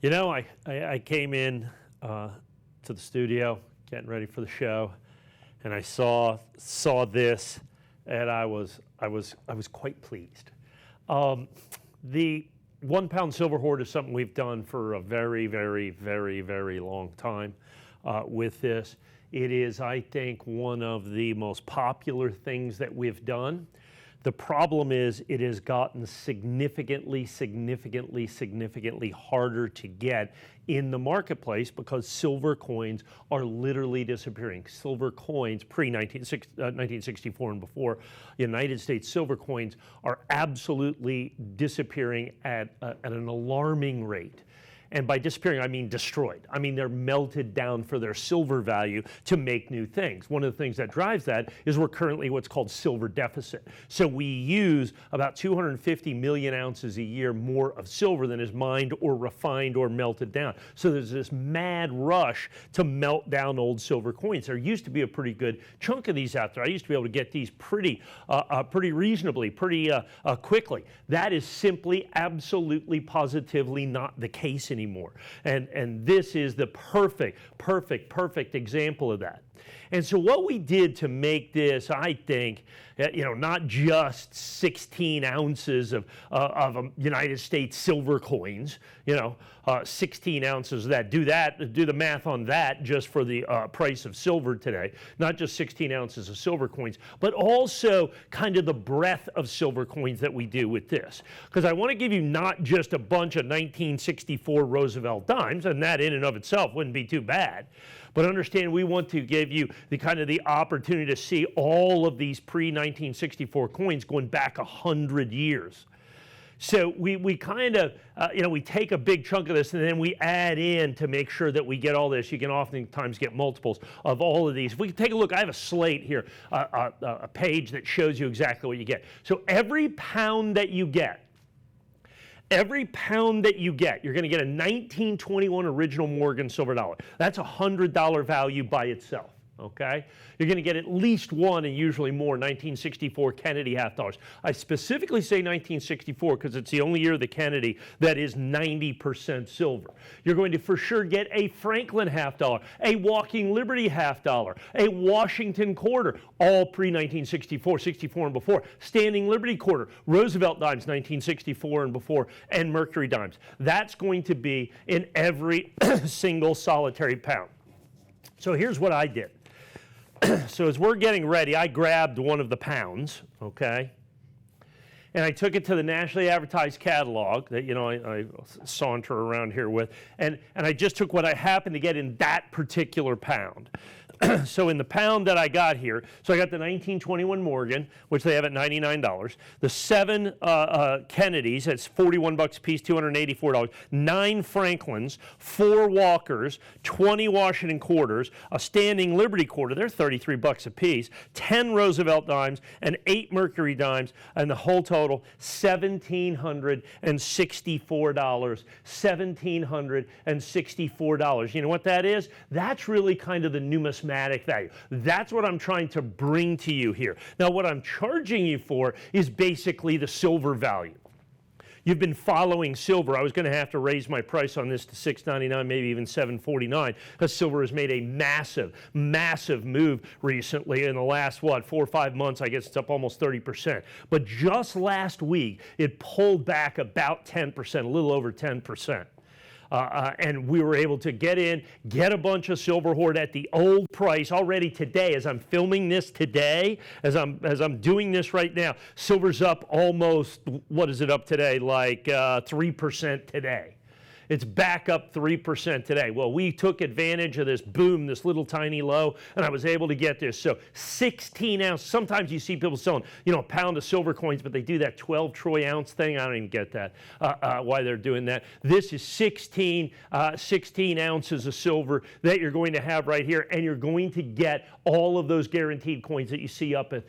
You know, I came in to the studio, getting ready for the show, and I saw this, and I was quite pleased. The 1 pound silver hoard is something we've done for a very, very, very, very long time with this. It is, I think, one of the most popular things that we've done. The problem is it has gotten significantly harder to get in the marketplace because silver coins are literally disappearing. Silver coins, pre-1964 and before, United States silver coins are absolutely disappearing at an alarming rate. And by disappearing, I mean destroyed. I mean, they're melted down for their silver value to make new things. One of the things that drives that is we're currently what's called silver deficit. So we use about 250 million ounces a year more of silver than is mined or refined or melted down. So there's this mad rush to melt down old silver coins. There used to be a pretty good chunk of these out there. I used to be able to get these pretty reasonably, pretty quickly. That is simply, absolutely, positively not the case anymore. And this is the perfect example of that. And so what we did to make this, I think, not just 16 ounces of United States silver coins, 16 ounces of that. Do the math on that just for the price of silver today. Not just 16 ounces of silver coins, but also kind of the breadth of silver coins that we do with this. Because I want to give you not just a bunch of 1964 Roosevelt dimes, and that in and of itself wouldn't be too bad. But understand, we want to give you the opportunity to see all of these pre-1964 coins going back 100 years. So we kind of, we take a big chunk of this and then we add in to make sure that we get all this. You can oftentimes get multiples of all of these. If we can take a look, I have a slate here, a page that shows you exactly what you get. So every pound that you get, you're going to get a 1921 original Morgan silver dollar. That's a $100 value by itself. Okay? You're going to get at least one and usually more 1964 Kennedy half dollars. I specifically say 1964 because it's the only year of the Kennedy that is 90% silver. You're going to for sure get a Franklin half dollar, a Walking Liberty half dollar, a Washington quarter, all pre-1964, 64 and before, Standing Liberty quarter, Roosevelt dimes 1964 and before, and Mercury dimes. That's going to be in every single solitary pound. So here's what I did. So as we're getting ready, I grabbed one of the pounds, okay, and I took it to the nationally advertised catalog that, I saunter around here with, and I just took what I happened to get in that particular pound. So in the pound that I got here, so I got the 1921 Morgan, which they have at $99, the 7 Kennedys, that's $41 a piece, $284, 9 Franklins, 4 Walkers, 20 Washington quarters, a Standing Liberty quarter, they're $33 a piece, 10 Roosevelt dimes, and 8 Mercury dimes, and the whole total, $1,764. $1,764. You know what that is? That's really kind of the numismatic value. That's what I'm trying to bring to you here. Now, what I'm charging you for is basically the silver value. You've been following silver. I was going to have to raise my price on this to $6.99, maybe even $7.49, because silver has made a massive move recently in the last, 4 or 5 months. I guess it's up almost 30%. But just last week, it pulled back about 10%, a little over 10%. And we were able to get a bunch of silver hoard at the old price already today. As I'm filming this today, as I'm doing this right now, silver's up almost, what is it up today? Like 3% today. It's back up 3% today. Well, we took advantage of this boom, this little tiny low, and I was able to get this. So 16 ounce. Sometimes you see people selling, a pound of silver coins, but they do that 12 troy ounce thing. I don't even get that, why they're doing that. This is 16 ounces of silver that you're going to have right here, and you're going to get all of those guaranteed coins that you see up at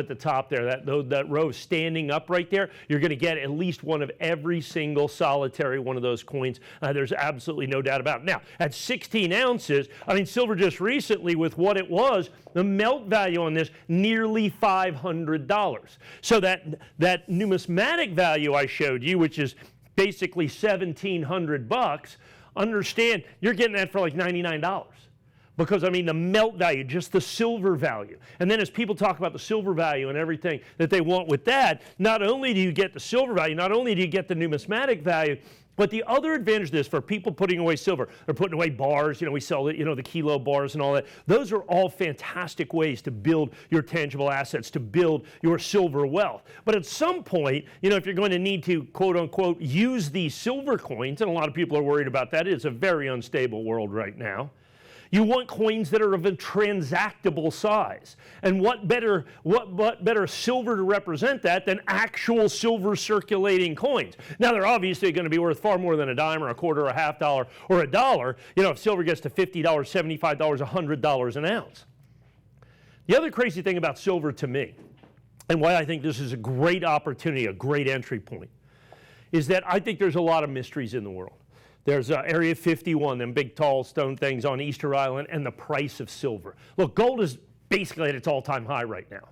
the top there. That row standing up right there, you're going to get at least one of every single solitary one of those coins. There's absolutely no doubt about it. Now, at 16 ounces, silver just recently with what it was, the melt value on this, nearly $500. So that numismatic value I showed you, which is basically $1,700, understand you're getting that for like $99. Because, I mean, the melt value, just the silver value. And then as people talk about the silver value and everything that they want with that, not only do you get the silver value, not only do you get the numismatic value, but the other advantage of this for people putting away silver, they're putting away bars, we sell it, the kilo bars and all that. Those are all fantastic ways to build your tangible assets, to build your silver wealth. But at some point, if you're going to need to, quote unquote, use these silver coins, and a lot of people are worried about that, it's a very unstable world right now. You want coins that are of a transactable size. And what better silver to represent that than actual silver circulating coins? Now, they're obviously going to be worth far more than a dime or a quarter or a half dollar or a dollar, if silver gets to $50, $75, $100 an ounce. The other crazy thing about silver to me, and why I think this is a great opportunity, a great entry point, is that I think there's a lot of mysteries in the world. There's Area 51, them big tall stone things on Easter Island, and the price of silver. Look, gold is basically at its all-time high right now.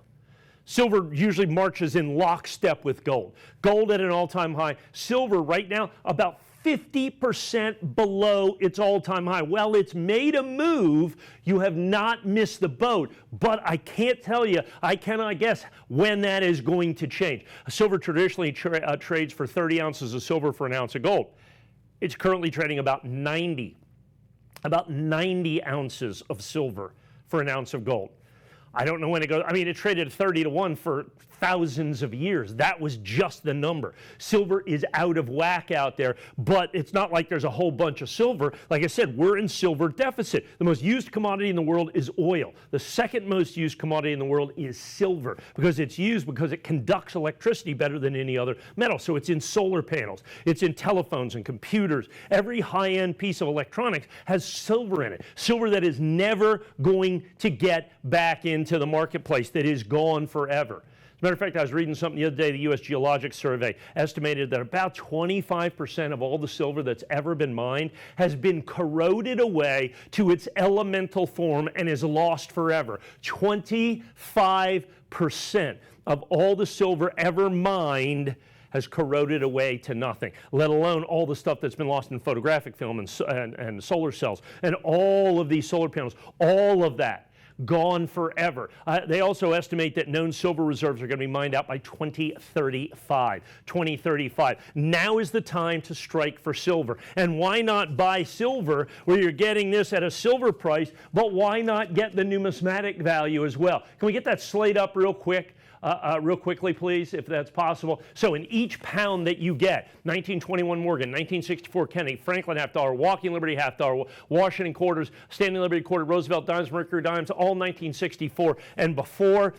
Silver usually marches in lockstep with gold. Gold at an all-time high. Silver right now about 50% below its all-time high. Well, it's made a move. You have not missed the boat, but I can't tell you, I cannot guess when that is going to change. Silver traditionally trades for 30 ounces of silver for an ounce of gold. It's currently trading about 90 ounces of silver for an ounce of gold. I don't know when it goes. I mean, it traded 30-to-1 for thousands of years. That was just the number. Silver is out of whack out there, but it's not like there's a whole bunch of silver. Like I said, we're in silver deficit. The most used commodity in the world is oil. The second most used commodity in the world is silver because it's used because it conducts electricity better than any other metal. So it's in solar panels. It's in telephones and computers. Every high-end piece of electronics has silver in it. Silver that is never going to get back into the marketplace, that is gone forever. As a matter of fact, I was reading something the other day, the U.S. Geologic Survey estimated that about 25% of all the silver that's ever been mined has been corroded away to its elemental form and is lost forever. 25% of all the silver ever mined has corroded away to nothing, let alone all the stuff that's been lost in photographic film and solar cells and all of these solar panels, all of that gone forever. They also estimate that known silver reserves are going to be mined out by 2035. Now is the time to strike for silver. And why not buy silver where you're getting this at a silver price, but why not get the numismatic value as well? Can we get that slate up real quick? Real quickly, please, if that's possible. So in each pound that you get, 1921 Morgan, 1964 Kennedy, Franklin $half, Walking Liberty $half, Washington quarters, Standing Liberty quarter, Roosevelt dimes, Mercury dimes, all 1964 and before,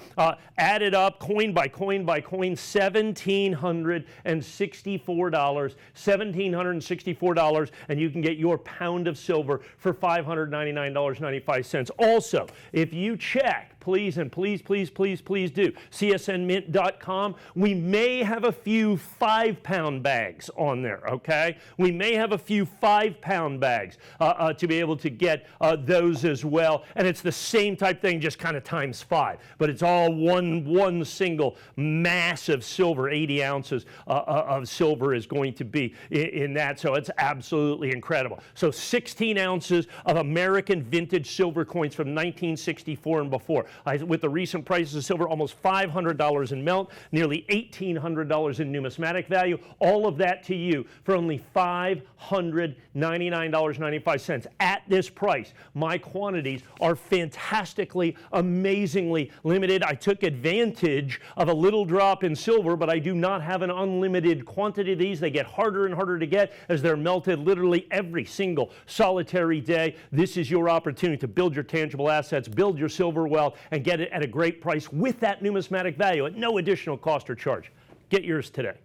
added up, coin by coin by coin, $1,764, and you can get your pound of silver for $599.95. Also, if you check, please and please do, CSNMint.com. We may have a few 5-pound bags on there, okay? We may have a few 5-pound bags to be able to get those as well. And it's the same type thing, just kind of times 5. But it's all one single massive silver, 80 ounces of silver is going to be in that. So it's absolutely incredible. So 16 ounces of American vintage silver coins from 1964 and before. With the recent prices of silver, almost $500 in melt, nearly $1,800 in numismatic value, all of that to you for only $599.95. At this price, my quantities are fantastically, amazingly limited. I took advantage of a little drop in silver, but I do not have an unlimited quantity of these. They get harder and harder to get as they're melted literally every single solitary day. This is your opportunity to build your tangible assets, build your silver wealth, and get it at a great price with that numismatic value at no additional cost or charge. Get yours today.